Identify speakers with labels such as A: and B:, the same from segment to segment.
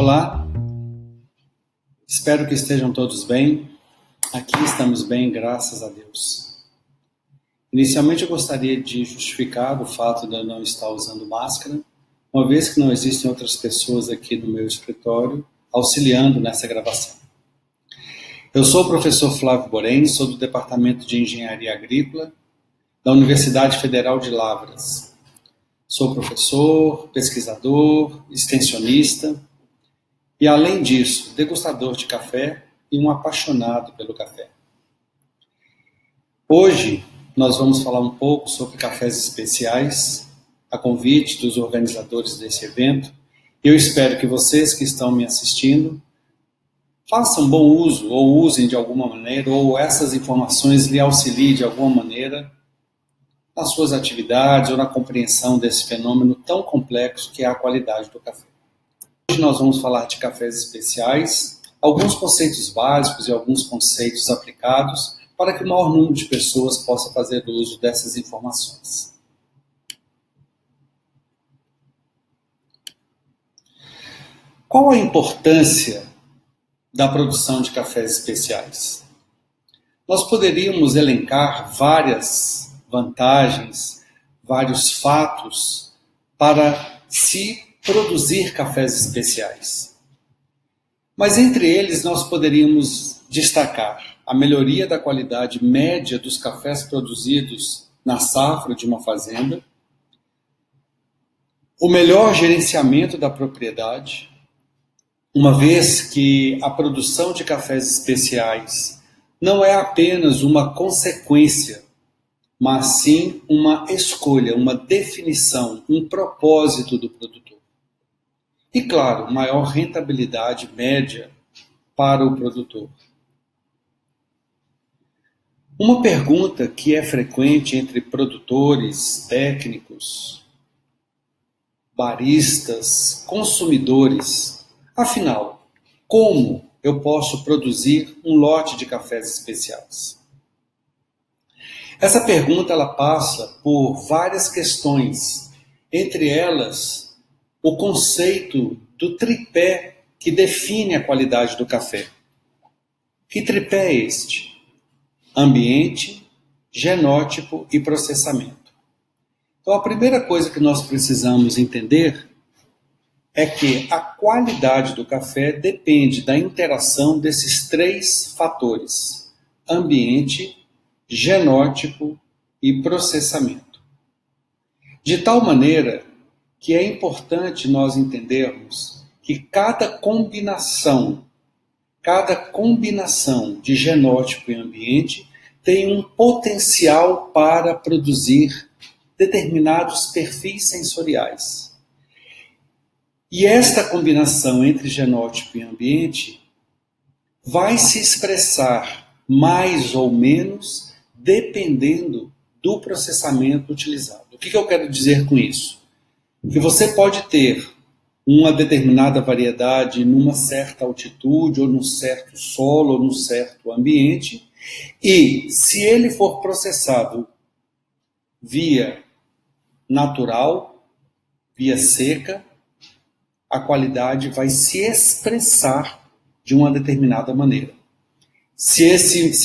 A: Olá, espero que estejam todos bem. Aqui estamos bem, graças a Deus. Inicialmente eu gostaria de justificar o fato de eu não estar usando máscara, uma vez que não existem outras pessoas aqui no meu escritório auxiliando nessa gravação. Eu sou o professor Flávio Borém, sou do Departamento de Engenharia Agrícola da Universidade Federal de Lavras. Sou professor, pesquisador, extensionista e, além disso, degustador de café e um apaixonado pelo café. Hoje nós vamos falar um pouco sobre cafés especiais, a convite dos organizadores desse evento. Eu espero que vocês que estão me assistindo façam bom uso ou usem de alguma maneira, ou essas informações lhe auxiliem de alguma maneira nas suas atividades ou na compreensão desse fenômeno tão complexo que é a qualidade do café. Hoje nós vamos falar de cafés especiais, alguns conceitos básicos e alguns conceitos aplicados para que o maior número de pessoas possa fazer uso dessas informações. Qual a importância da produção de cafés especiais? Nós poderíamos elencar várias vantagens, vários fatos para se produzir cafés especiais. Mas entre eles nós poderíamos destacar a melhoria da qualidade média dos cafés produzidos na safra de uma fazenda, o melhor gerenciamento da propriedade, uma vez que a produção de cafés especiais não é apenas uma consequência, mas sim uma escolha, uma definição, um propósito do produtor. E, claro, maior rentabilidade média para o produtor. Uma pergunta que é frequente entre produtores, técnicos, baristas, consumidores. Afinal, como eu posso produzir um lote de cafés especiais? Essa pergunta ela passa por várias questões, entre elas o conceito do tripé que define a qualidade do café. Que tripé é este? Ambiente, genótipo e processamento. Então a primeira coisa que nós precisamos entender é que a qualidade do café depende da interação desses três fatores: ambiente, genótipo e processamento. De tal maneira que é importante nós entendermos que cada combinação de genótipo e ambiente tem um potencial para produzir determinados perfis sensoriais. E esta combinação entre genótipo e ambiente vai se expressar mais ou menos dependendo do processamento utilizado. O que eu quero dizer com isso? Que você pode ter uma determinada variedade numa certa altitude, ou num certo solo, ou num certo ambiente, e se ele for processado via natural, via seca, a qualidade vai se expressar de uma determinada maneira. Se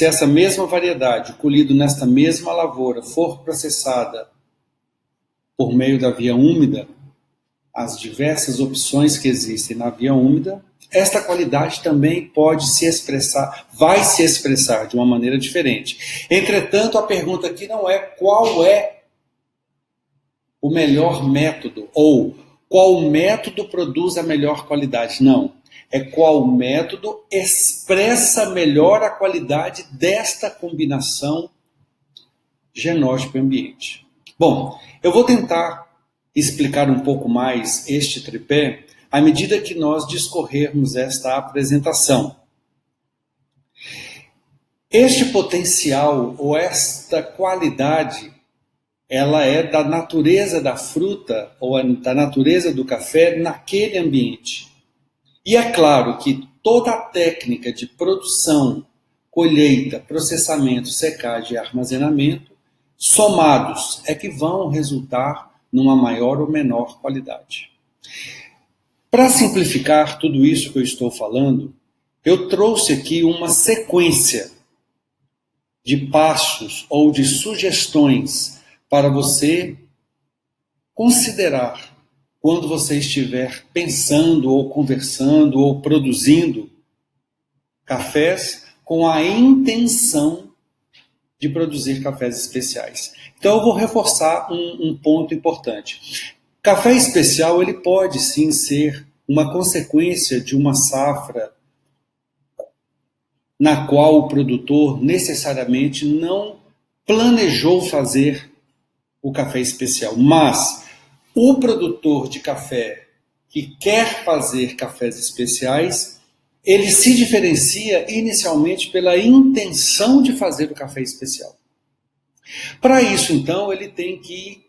A: essa mesma variedade, colhido nesta mesma lavoura, for processada por meio da via úmida, as diversas opções que existem na via úmida, esta qualidade também pode se expressar, vai se expressar de uma maneira diferente. Entretanto, a pergunta aqui não é qual é o melhor método, ou qual método produz a melhor qualidade. Não. É qual método expressa melhor a qualidade desta combinação genótipo e ambiente. Bom, eu vou tentar explicar um pouco mais este tripé à medida que nós discorrermos esta apresentação. Este potencial ou esta qualidade, ela é da natureza da fruta ou da natureza do café naquele ambiente. E é claro que toda a técnica de produção, colheita, processamento, secagem e armazenamento, somados, é que vão resultar numa maior ou menor qualidade. Para simplificar tudo isso que eu estou falando, eu trouxe aqui uma sequência de passos ou de sugestões para você considerar quando você estiver pensando ou conversando ou produzindo cafés com a intenção de produzir cafés especiais. Então eu vou reforçar um ponto importante. Café especial ele pode sim ser uma consequência de uma safra na qual o produtor necessariamente não planejou fazer o café especial, mas o produtor de café que quer fazer cafés especiais, ele se diferencia inicialmente pela intenção de fazer o café especial. Para isso, então, ele tem que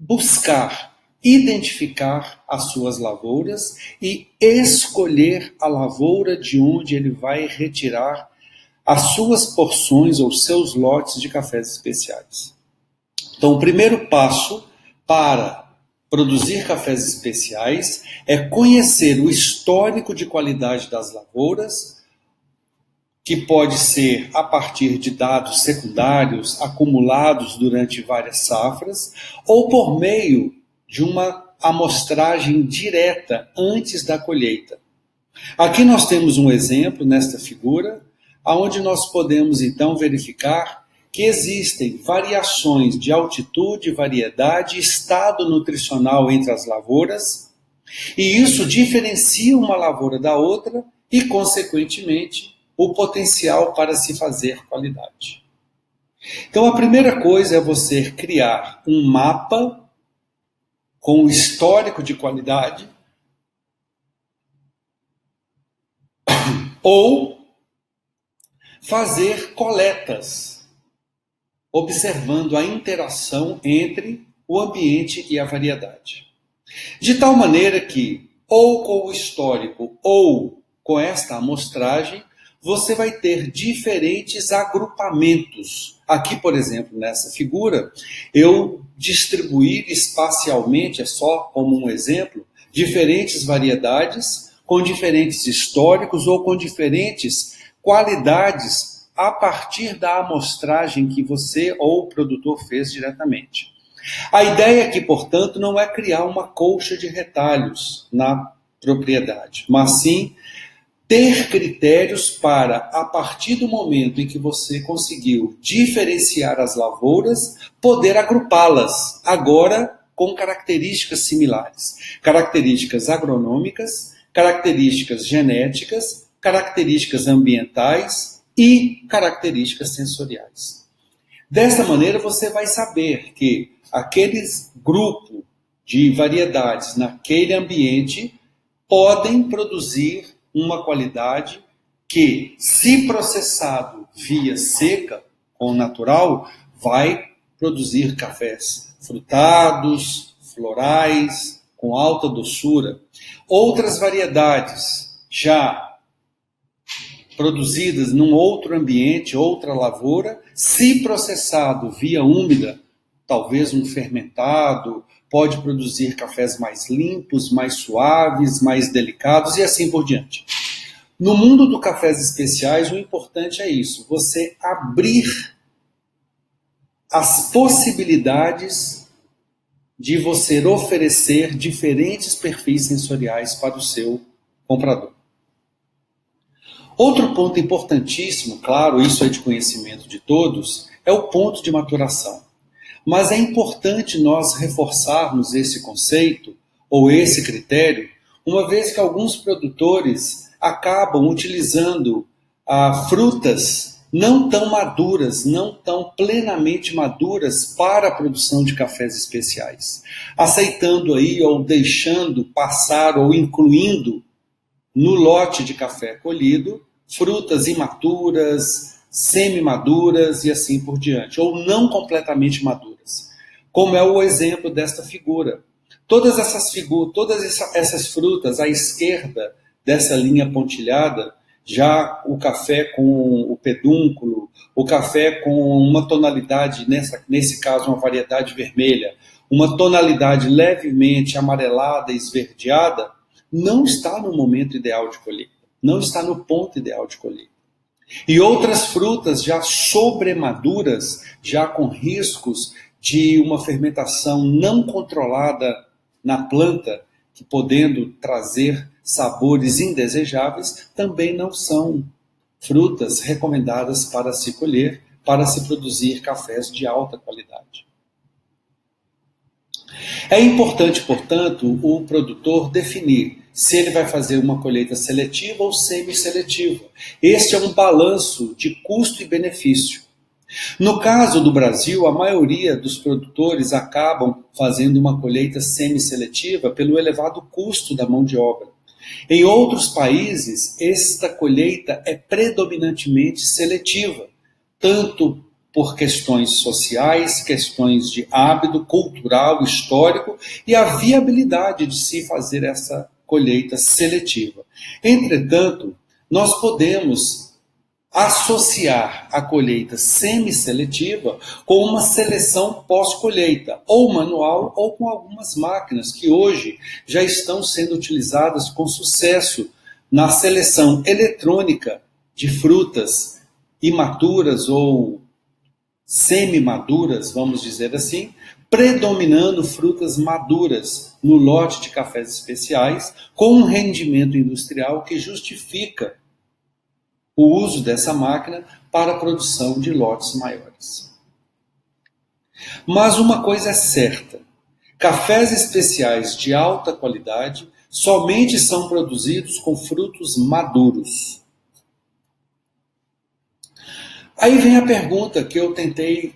A: buscar, identificar as suas lavouras e escolher a lavoura de onde ele vai retirar as suas porções ou seus lotes de cafés especiais. Então, o primeiro passo para produzir cafés especiais é conhecer o histórico de qualidade das lavouras, que pode ser a partir de dados secundários acumulados durante várias safras, ou por meio de uma amostragem direta antes da colheita. Aqui nós temos um exemplo nesta figura, onde nós podemos então verificar que existem variações de altitude, variedade e estado nutricional entre as lavouras, e isso diferencia uma lavoura da outra e, consequentemente, o potencial para se fazer qualidade. Então, a primeira coisa é você criar um mapa com o histórico de qualidade ou fazer coletas, observando a interação entre o ambiente e a variedade. De tal maneira que, ou com o histórico ou com esta amostragem, você vai ter diferentes agrupamentos. Aqui, por exemplo, nessa figura, eu distribuí espacialmente, é só como um exemplo, diferentes variedades com diferentes históricos ou com diferentes qualidades a partir da amostragem que você ou o produtor fez diretamente. A ideia aqui, portanto, não é criar uma colcha de retalhos na propriedade, mas sim ter critérios para, a partir do momento em que você conseguiu diferenciar as lavouras, poder agrupá-las, agora com características similares. Características agronômicas, características genéticas, características ambientais e características sensoriais. Dessa maneira, você vai saber que aqueles grupos de variedades naquele ambiente podem produzir uma qualidade que, se processado via seca ou natural, vai produzir cafés frutados, florais, com alta doçura. Outras variedades já produzidas num outro ambiente, outra lavoura, se processado via úmida, talvez um fermentado, pode produzir cafés mais limpos, mais suaves, mais delicados e assim por diante. No mundo do cafés especiais, o importante é isso, você abrir as possibilidades de você oferecer diferentes perfis sensoriais para o seu comprador. Outro ponto importantíssimo, claro, isso é de conhecimento de todos, é o ponto de maturação. Mas é importante nós reforçarmos esse conceito ou esse critério, uma vez que alguns produtores acabam utilizando frutas não tão maduras, não tão plenamente maduras para a produção de cafés especiais, aceitando aí ou deixando passar ou incluindo no lote de café colhido frutas imaturas, semi-maduras e assim por diante, ou não completamente maduras, como é o exemplo desta figura. Todas essas frutas à esquerda dessa linha pontilhada, já o café com o pedúnculo, o café com uma tonalidade, nesse caso uma variedade vermelha, uma tonalidade levemente amarelada e esverdeada, não está no momento ideal de colheita, não está no ponto ideal de colheita. E outras frutas já sobremaduras, já com riscos de uma fermentação não controlada na planta, que podendo trazer sabores indesejáveis, também não são frutas recomendadas para se colher, para se produzir cafés de alta qualidade. É importante, portanto, o produtor definir se ele vai fazer uma colheita seletiva ou semi-seletiva. Este é um balanço de custo e benefício. No caso do Brasil, a maioria dos produtores acabam fazendo uma colheita semi-seletiva pelo elevado custo da mão de obra. Em outros países, esta colheita é predominantemente seletiva, tanto por questões sociais, questões de hábito cultural, histórico e a viabilidade de se fazer essa colheita seletiva. Entretanto, nós podemos associar a colheita semi-seletiva com uma seleção pós-colheita, ou manual ou com algumas máquinas que hoje já estão sendo utilizadas com sucesso na seleção eletrônica de frutas imaturas ou semi-maduras, vamos dizer assim, predominando frutas maduras no lote de cafés especiais, com um rendimento industrial que justifica o uso dessa máquina para a produção de lotes maiores. Mas uma coisa é certa: cafés especiais de alta qualidade somente são produzidos com frutos maduros. Aí vem a pergunta que eu tentei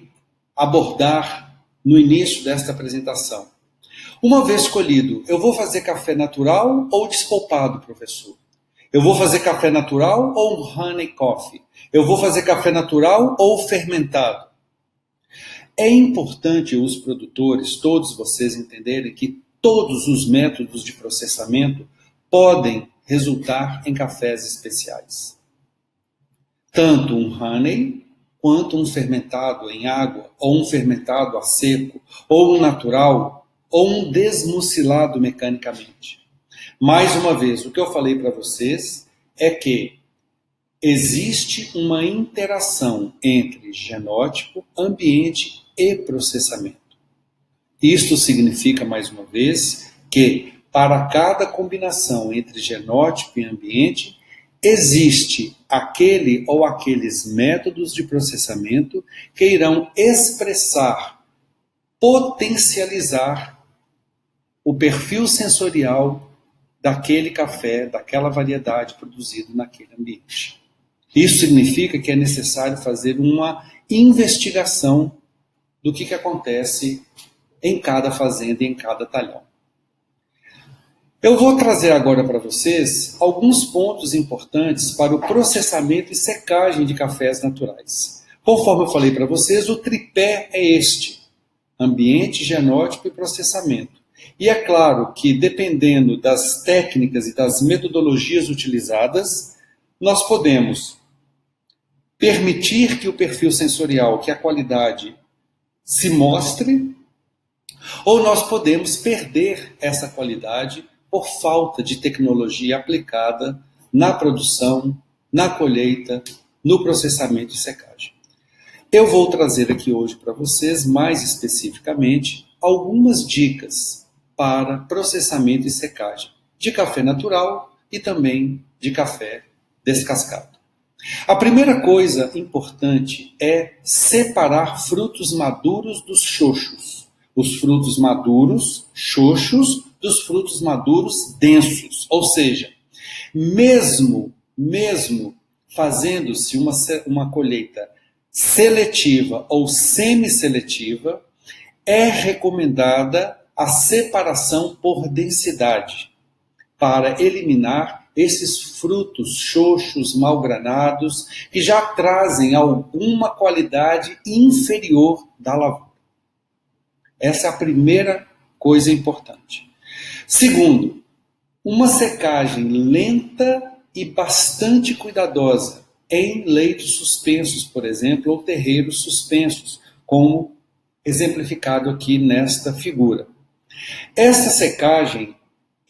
A: abordar no início desta apresentação. Uma vez colhido, eu vou fazer café natural ou despolpado, professor? Eu vou fazer café natural ou um honey coffee? Eu vou fazer café natural ou fermentado? É importante os produtores, todos vocês entenderem que todos os métodos de processamento podem resultar em cafés especiais. Tanto um honey, quanto um fermentado em água, ou um fermentado a seco, ou um natural, ou um desmucilado mecanicamente. Mais uma vez, o que eu falei para vocês é que existe uma interação entre genótipo, ambiente e processamento. Isto significa, mais uma vez, que para cada combinação entre genótipo e ambiente, existe aquele ou aqueles métodos de processamento que irão expressar, potencializar o perfil sensorial daquele café, daquela variedade produzido naquele ambiente. Isso significa que é necessário fazer uma investigação do que acontece em cada fazenda e em cada talhão. Eu vou trazer agora para vocês alguns pontos importantes para o processamento e secagem de cafés naturais. Conforme eu falei para vocês, o tripé é este: ambiente, genótipo e processamento. E é claro que, dependendo das técnicas e das metodologias utilizadas, nós podemos permitir que o perfil sensorial, que a qualidade se mostre, ou nós podemos perder essa qualidade por falta de tecnologia aplicada na produção, na colheita, no processamento e secagem. Eu vou trazer aqui hoje para vocês, mais especificamente, algumas dicas para processamento e secagem de café natural e também de café descascado. A primeira coisa importante é separar frutos maduros dos xoxos. Os frutos maduros, xoxos, dos frutos maduros densos. Ou seja, mesmo fazendo-se uma colheita seletiva ou semi-seletiva, é recomendada a separação por densidade, para eliminar esses frutos xoxos, malgranados, que já trazem alguma qualidade inferior da lavoura. Essa é a primeira coisa importante. Segundo, uma secagem lenta e bastante cuidadosa em leitos suspensos, por exemplo, ou terreiros suspensos, como exemplificado aqui nesta figura. Essa secagem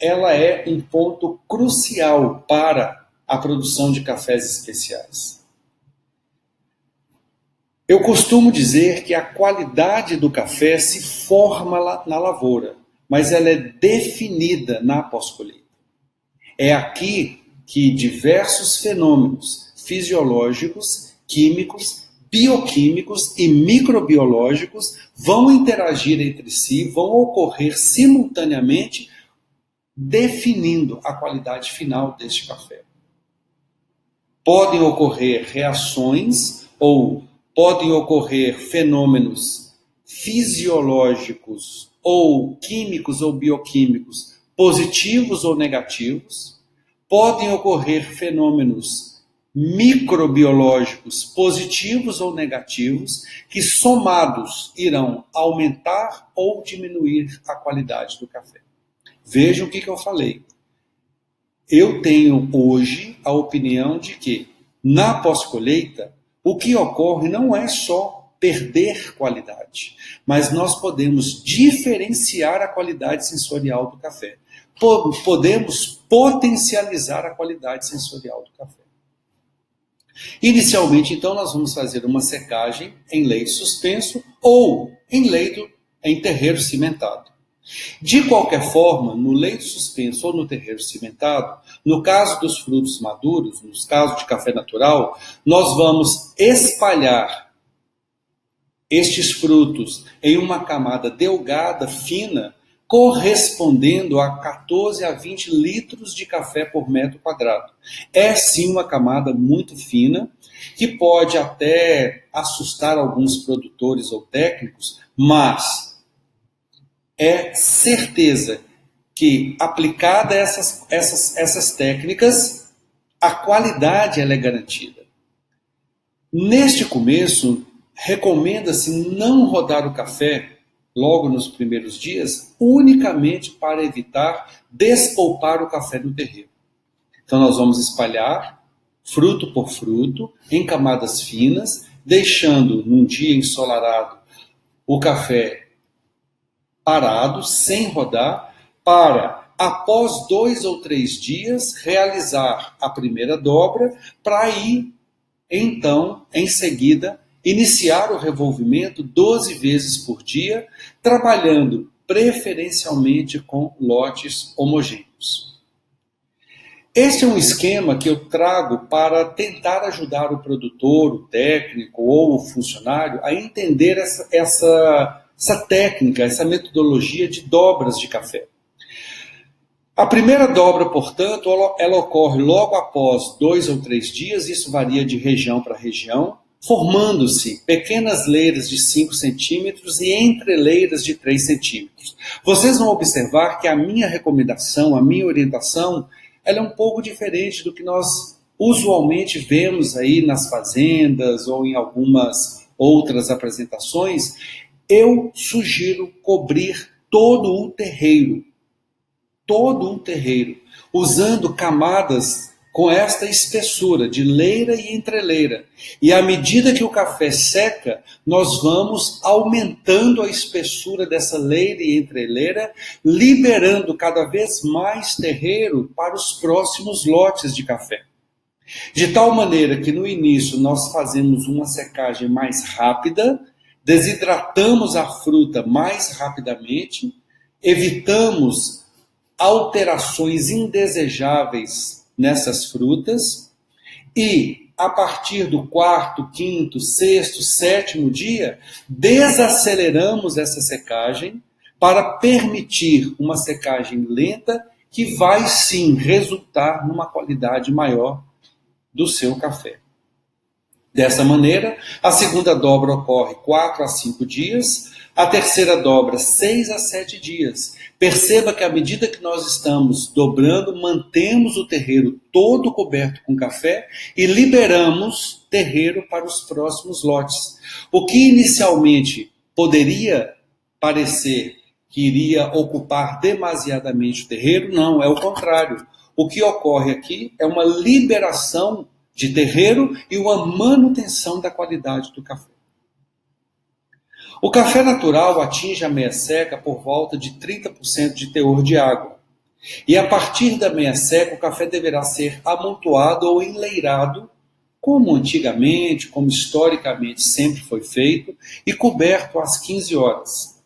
A: ela é um ponto crucial para a produção de cafés especiais. Eu costumo dizer que a qualidade do café se forma na lavoura, mas ela é definida na pós-colheita. É aqui que diversos fenômenos fisiológicos, químicos, bioquímicos e microbiológicos vão interagir entre si, vão ocorrer simultaneamente, definindo a qualidade final deste café. Podem ocorrer reações ou podem ocorrer fenômenos fisiológicos ou químicos ou bioquímicos positivos ou negativos. Podem ocorrer fenômenos microbiológicos positivos ou negativos que somados irão aumentar ou diminuir a qualidade do café. Vejam o que eu falei. Eu tenho hoje a opinião de que na pós-colheita o que ocorre não é só perder qualidade, mas nós podemos diferenciar a qualidade sensorial do café. Podemos potencializar a qualidade sensorial do café. Inicialmente, então, nós vamos fazer uma secagem em leito suspenso ou em terreiro cimentado. De qualquer forma, no leito suspenso ou no terreiro cimentado, no caso dos frutos maduros, no caso de café natural, nós vamos espalhar estes frutos em uma camada delgada, fina, correspondendo a 14 a 20 litros de café por metro quadrado. É sim uma camada muito fina, que pode até assustar alguns produtores ou técnicos, mas é certeza que, aplicada essas técnicas, a qualidade ela é garantida. Neste começo, recomenda-se não rodar o café logo nos primeiros dias, unicamente para evitar despolpar o café no terreiro. Então nós vamos espalhar fruto por fruto, em camadas finas, deixando num dia ensolarado o café parado, sem rodar, para, após 2 ou 3 dias, realizar a primeira dobra, para ir, então, em seguida, iniciar o revolvimento 12 vezes por dia, trabalhando preferencialmente com lotes homogêneos. Este é um esquema que eu trago para tentar ajudar o produtor, o técnico ou o funcionário a entender essa técnica, essa metodologia de dobras de café. A primeira dobra, portanto, ela ocorre logo após 2 ou 3 dias, isso varia de região para região, formando-se pequenas leiras de 5 centímetros e entreleiras de 3 centímetros. Vocês vão observar que a minha recomendação, a minha orientação, ela é um pouco diferente do que nós usualmente vemos aí nas fazendas ou em algumas outras apresentações. Eu sugiro cobrir todo o terreiro, usando camadas com esta espessura de leira e entreleira. E à medida que o café seca, nós vamos aumentando a espessura dessa leira e entreleira, liberando cada vez mais terreiro para os próximos lotes de café. De tal maneira que no início nós fazemos uma secagem mais rápida, desidratamos a fruta mais rapidamente, evitamos alterações indesejáveis nessas frutas e, a partir do 4º, 5º, 6º, 7º dia, desaceleramos essa secagem para permitir uma secagem lenta que vai sim resultar numa qualidade maior do seu café. Dessa maneira, a segunda dobra ocorre 4 a 5 dias, a terceira dobra 6 a 7 dias. Perceba que à medida que nós estamos dobrando, mantemos o terreiro todo coberto com café e liberamos terreiro para os próximos lotes. O que inicialmente poderia parecer que iria ocupar demasiadamente o terreiro, não, é o contrário. O que ocorre aqui é uma liberação de terreiro e uma manutenção da qualidade do café. O café natural atinge a meia seca por volta de 30% de teor de água. E a partir da meia seca, o café deverá ser amontoado ou enleirado, como antigamente, como historicamente sempre foi feito, e coberto às 15 horas.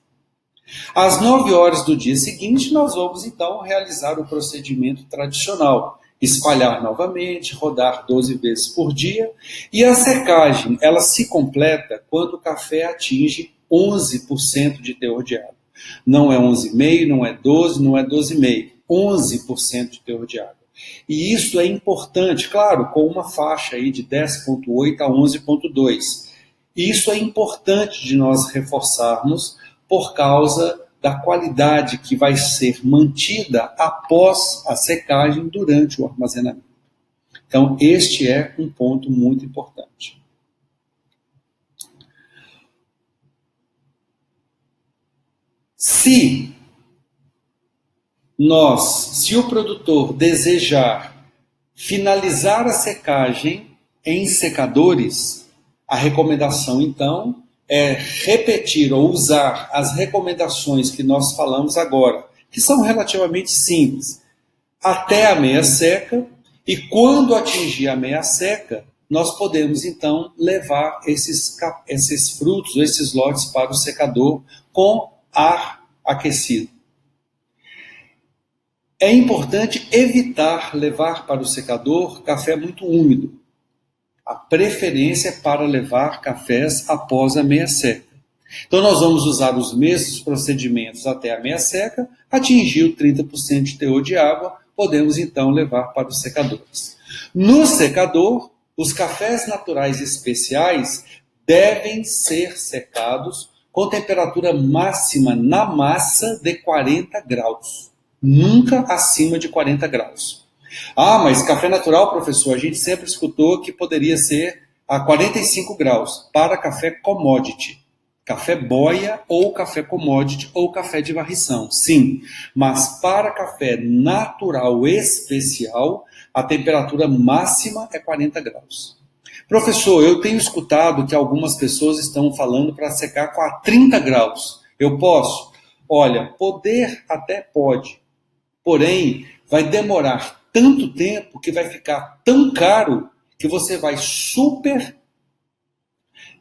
A: Às 9 horas do dia seguinte, nós vamos então realizar o procedimento tradicional, espalhar novamente, rodar 12 vezes por dia, e a secagem ela se completa quando o café atinge 11% de teor de água. Não é 11,5, não é 12, não é 12,5, 11% de teor de água. E isso é importante, claro, com uma faixa aí de 10,8 a 11,2. Isso é importante de nós reforçarmos por causa da qualidade que vai ser mantida após a secagem durante o armazenamento. Então, este é um ponto muito importante. Se o produtor desejar finalizar a secagem em secadores, a recomendação então é repetir ou usar as recomendações que nós falamos agora, que são relativamente simples, até a meia seca, e quando atingir a meia seca, nós podemos então levar esses frutos, esses lotes para o secador com ar aquecido. É importante evitar levar para o secador café muito úmido. A preferência é para levar cafés após a meia seca. Então nós vamos usar os mesmos procedimentos até a meia seca, atingir 30% de teor de água, podemos então levar para os secadores. No secador, os cafés naturais especiais devem ser secados com temperatura máxima na massa de 40 graus. Nunca acima de 40 graus. Ah, mas café natural, professor, a gente sempre escutou que poderia ser a 45 graus para café commodity. Café boia ou café commodity ou café de varrição, sim. Mas para café natural especial, a temperatura máxima é 40 graus. Professor, eu tenho escutado que algumas pessoas estão falando para secar com a 30 graus. Eu posso? Olha, poder até pode. Porém, vai demorar tanto tempo que vai ficar tão caro que você vai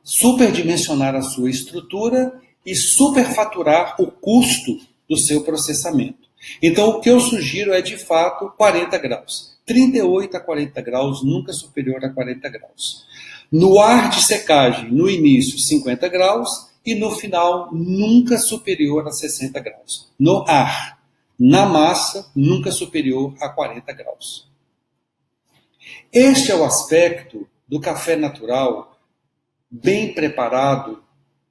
A: superdimensionar a sua estrutura e superfaturar o custo do seu processamento. Então, o que eu sugiro é, de fato, 40 graus. 38 a 40 graus, nunca superior a 40 graus. No ar de secagem, no início, 50 graus e no final, nunca superior a 60 graus. No ar. Na massa, nunca superior a 40 graus. Este é o aspecto do café natural, bem preparado,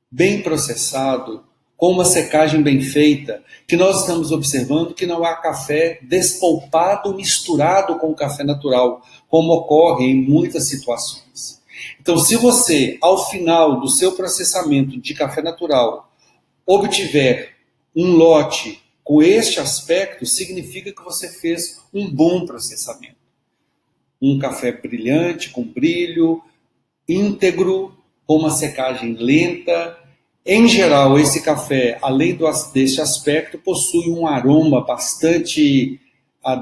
A: bem processado, com uma secagem bem feita, que nós estamos observando que não há café despolpado misturado com o café natural, como ocorre em muitas situações. Então, se você, ao final do seu processamento de café natural, obtiver um lote com este aspecto, significa que você fez um bom processamento. Um café brilhante, com brilho, íntegro, com uma secagem lenta. Em geral, esse café, além deste aspecto, possui um aroma bastante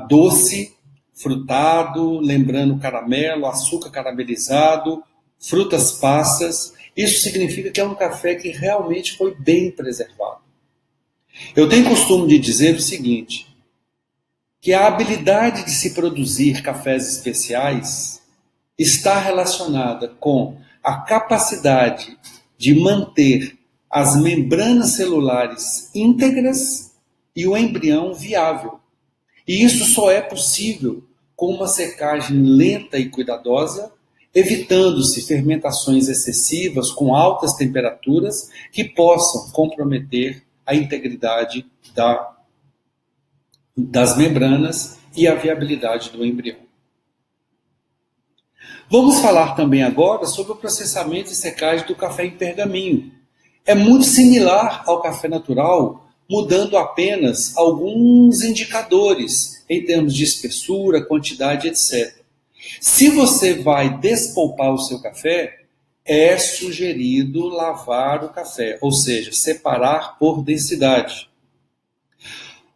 A: doce, frutado, lembrando caramelo, açúcar caramelizado, frutas passas. Isso significa que é um café que realmente foi bem preservado. Eu tenho costume de dizer o seguinte, que a habilidade de se produzir cafés especiais está relacionada com a capacidade de manter as membranas celulares íntegras e o embrião viável. E isso só é possível com uma secagem lenta e cuidadosa, evitando-se fermentações excessivas com altas temperaturas que possam comprometer a integridade das membranas e a viabilidade do embrião. Vamos falar também agora sobre o processamento e secagem do café em pergaminho. É muito similar ao café natural, mudando apenas alguns indicadores em termos de espessura, quantidade, etc. Se você vai despolpar o seu café, é sugerido lavar o café, ou seja, separar por densidade.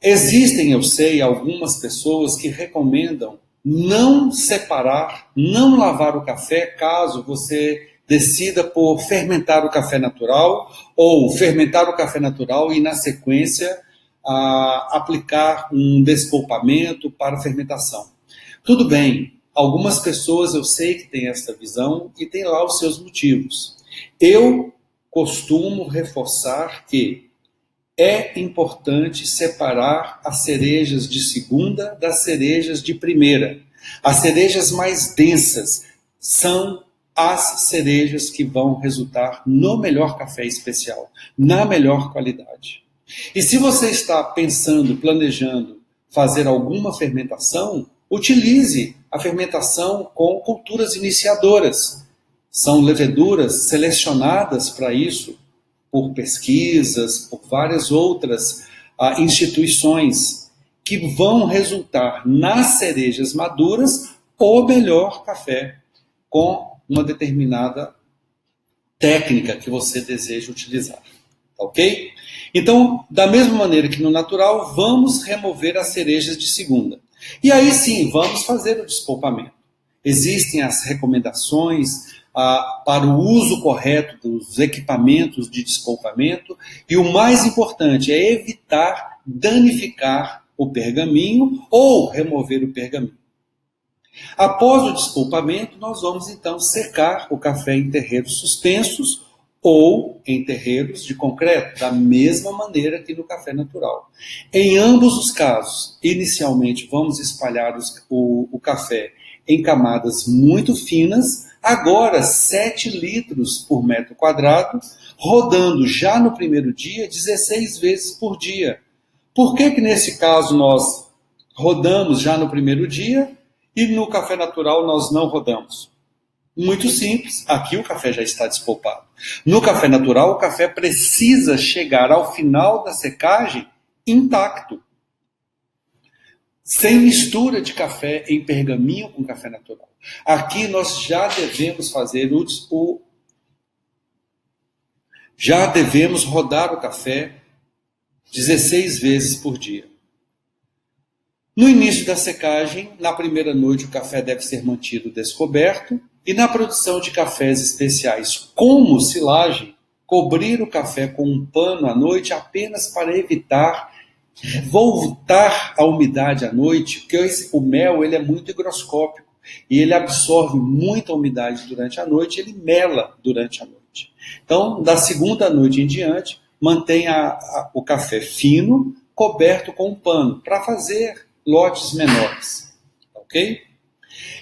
A: Existem, eu sei, algumas pessoas que recomendam não separar, não lavar o café, caso você decida por fermentar o café natural, ou fermentar o café natural e, na sequência, aplicar um despolpamento para fermentação. Tudo bem, algumas pessoas eu sei que têm essa visão e têm lá os seus motivos. Eu costumo reforçar que é importante separar as cerejas de segunda das cerejas de primeira. As cerejas mais densas são as cerejas que vão resultar no melhor café especial, na melhor qualidade. E se você está pensando, planejando fazer alguma fermentação, utilize a fermentação com culturas iniciadoras. São leveduras selecionadas para isso, por pesquisas, por várias outras instituições, que vão resultar nas cerejas maduras o melhor café, com uma determinada técnica que você deseja utilizar. Ok? Então, da mesma maneira que no natural, vamos remover as cerejas de segunda. E aí sim, vamos fazer o despolpamento. Existem as recomendações para o uso correto dos equipamentos de despolpamento, e o mais importante é evitar danificar o pergaminho ou remover o pergaminho. Após o despolpamento, nós vamos então secar o café em terreiros suspensos ou em terreiros de concreto, da mesma maneira que no café natural. Em ambos os casos, inicialmente vamos espalhar o café em camadas muito finas, agora 7 litros por metro quadrado, rodando já no primeiro dia 16 vezes por dia. Por que nesse caso nós rodamos já no primeiro dia e no café natural nós não rodamos? Muito simples, aqui o café já está despolpado. No café natural, o café precisa chegar ao final da secagem intacto, sem mistura de café em pergaminho com café natural. Aqui nós já devemos fazer já devemos rodar o café 16 vezes por dia. No início da secagem, na primeira noite, o café deve ser mantido descoberto, e na produção de cafés especiais como silagem, cobrir o café com um pano à noite apenas para evitar voltar a umidade à noite, porque o mel ele é muito higroscópico e ele absorve muita umidade durante a noite, ele mela durante a noite. Então, da segunda noite em diante, mantenha o café fino, coberto com um pano, para fazer lotes menores. Ok?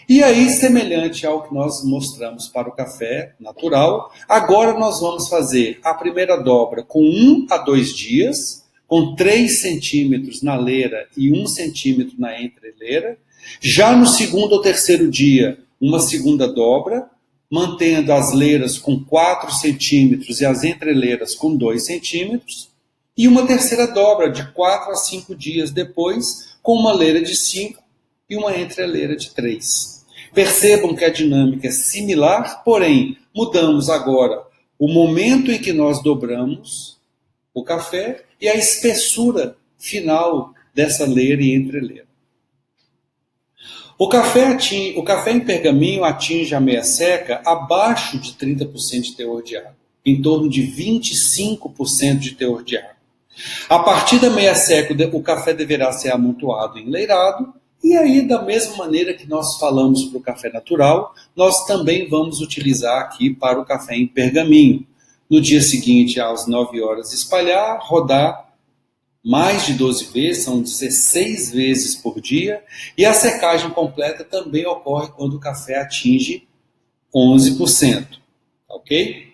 A: E aí, semelhante ao que nós mostramos para o café natural, agora nós vamos fazer a primeira dobra com 1 a 2 dias, com 3 centímetros na leira e 1 centímetro na entreleira. Já no segundo ou terceiro dia, uma segunda dobra, mantendo as leiras com 4 centímetros e as entreleiras com 2 centímetros. E uma terceira dobra de 4 a 5 dias depois, com uma leira de 5 e uma entreleira de 3. Percebam que a dinâmica é similar, porém, mudamos agora o momento em que nós dobramos o café e a espessura final dessa leira e entreleira. O café em pergaminho atinge a meia seca abaixo de 30% de teor de água, em torno de 25% de teor de água. A partir da meia seca, o café deverá ser amontoado e enleirado, e aí, da mesma maneira que nós falamos para o café natural, nós também vamos utilizar aqui para o café em pergaminho. No dia seguinte, às 9 horas, espalhar, rodar mais de 12 vezes, são 16 vezes por dia, e a secagem completa também ocorre quando o café atinge 11%. Ok?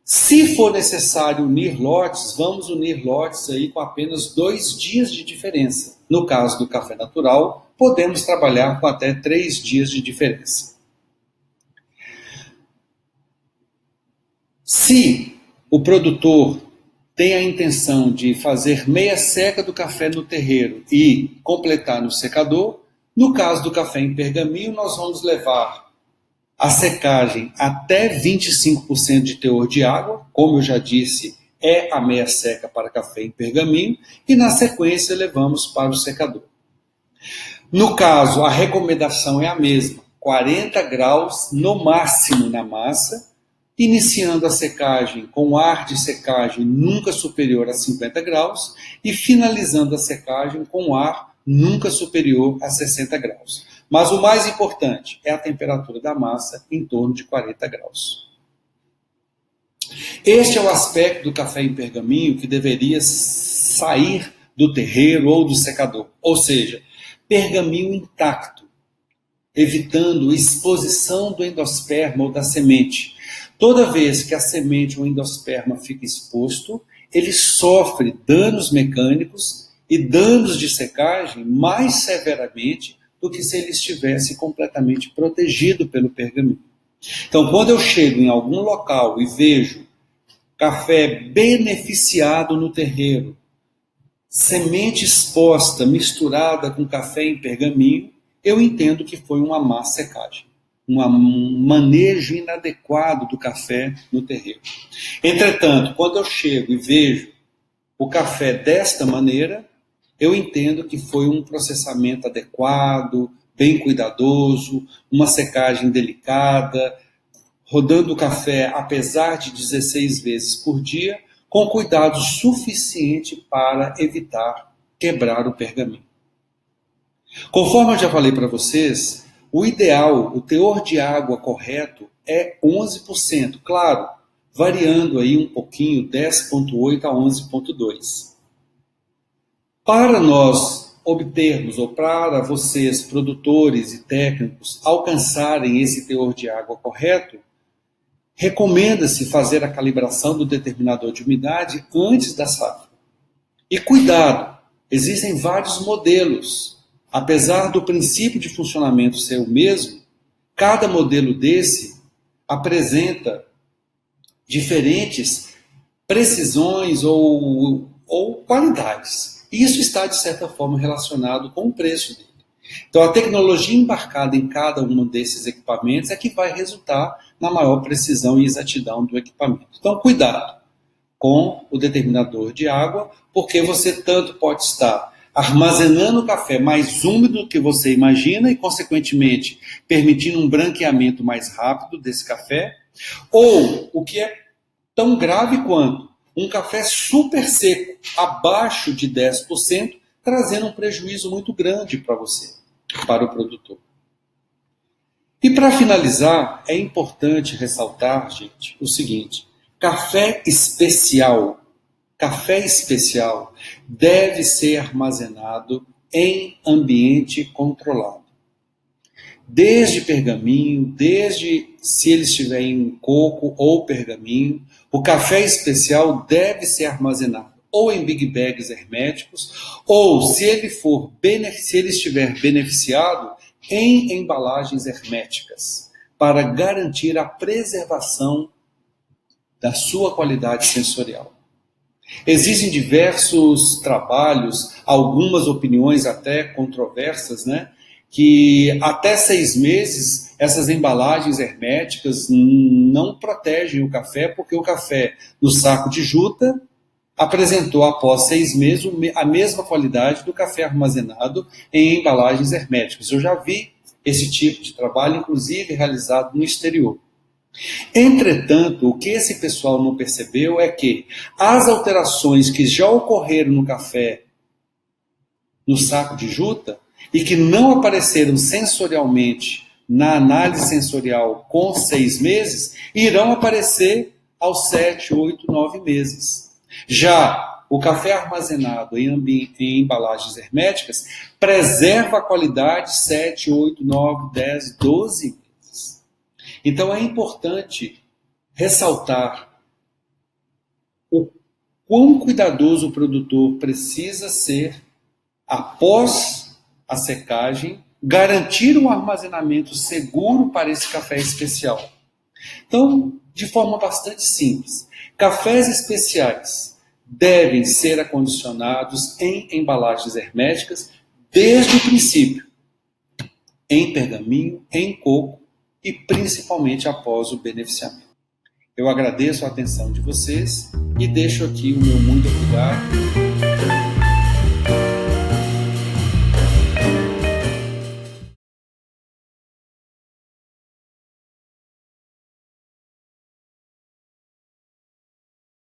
A: Se for necessário unir lotes, vamos unir lotes aí com apenas 2 dias de diferença. No caso do café natural, podemos trabalhar com até 3 dias de diferença. Se o produtor tem a intenção de fazer meia seca do café no terreiro e completar no secador, no caso do café em pergaminho, nós vamos levar a secagem até 25% de teor de água, como eu já disse, é a meia seca para café em pergaminho e, na sequência, levamos para o secador. No caso, a recomendação é a mesma, 40 graus no máximo na massa, iniciando a secagem com ar de secagem nunca superior a 50 graus e finalizando a secagem com ar nunca superior a 60 graus. Mas o mais importante é a temperatura da massa em torno de 40 graus. Este é o aspecto do café em pergaminho que deveria sair do terreiro ou do secador, ou seja, pergaminho intacto, evitando exposição do endosperma ou da semente. Toda vez que a semente ou endosperma fica exposto, ele sofre danos mecânicos e danos de secagem mais severamente do que se ele estivesse completamente protegido pelo pergaminho. Então, quando eu chego em algum local e vejo café beneficiado no terreiro, semente exposta misturada com café em pergaminho, eu entendo que foi uma má secagem, um manejo inadequado do café no terreiro. Entretanto, quando eu chego e vejo o café desta maneira, eu entendo que foi um processamento adequado, bem cuidadoso, uma secagem delicada, rodando o café, apesar de 16 vezes por dia, com cuidado suficiente para evitar quebrar o pergaminho. Conforme eu já falei para vocês, o ideal, o teor de água correto é 11%, claro, variando aí um pouquinho, 10,8 a 11,2. Para nós obtermos, ou para vocês, produtores e técnicos, alcançarem esse teor de água correto, recomenda-se fazer a calibração do determinador de umidade antes da safra. E cuidado, existem vários modelos. Apesar do princípio de funcionamento ser o mesmo, cada modelo desse apresenta diferentes precisões ou qualidades. Isso está, de certa forma, relacionado com o preço dele. Então, a tecnologia embarcada em cada um desses equipamentos é que vai resultar na maior precisão e exatidão do equipamento. Então, cuidado com o determinador de água, porque você tanto pode estar armazenando o café mais úmido do que você imagina e, consequentemente, permitindo um branqueamento mais rápido desse café, ou, o que é tão grave quanto, um café super seco, abaixo de 10%, trazendo um prejuízo muito grande para você, para o produtor. E para finalizar, é importante ressaltar, gente, o seguinte: café especial deve ser armazenado em ambiente controlado. Desde pergaminho, desde se ele estiver em coco ou pergaminho, o café especial deve ser armazenado ou em big bags herméticos, ou se ele estiver beneficiado, em embalagens herméticas, para garantir a preservação da sua qualidade sensorial. Existem diversos trabalhos, algumas opiniões até controversas, né? Que até 6 meses essas embalagens herméticas não protegem o café, porque o café no saco de juta apresentou após 6 meses a mesma qualidade do café armazenado em embalagens herméticas. Eu já vi esse tipo de trabalho, inclusive realizado no exterior. Entretanto, o que esse pessoal não percebeu é que as alterações que já ocorreram no café no saco de juta e que não apareceram sensorialmente na análise sensorial com 6 meses, irão aparecer aos 7, 8, 9 meses. Já o café armazenado em embalagens herméticas preserva a qualidade 7, 8, 9, 10, 12 meses. Então é importante ressaltar o quão cuidadoso o produtor precisa ser após a secagem, garantir um armazenamento seguro para esse café especial. Então, de forma bastante simples, cafés especiais devem ser acondicionados em embalagens herméticas desde o princípio, em pergaminho, em coco e principalmente após o beneficiamento. Eu agradeço a atenção de vocês e deixo aqui o meu muito obrigado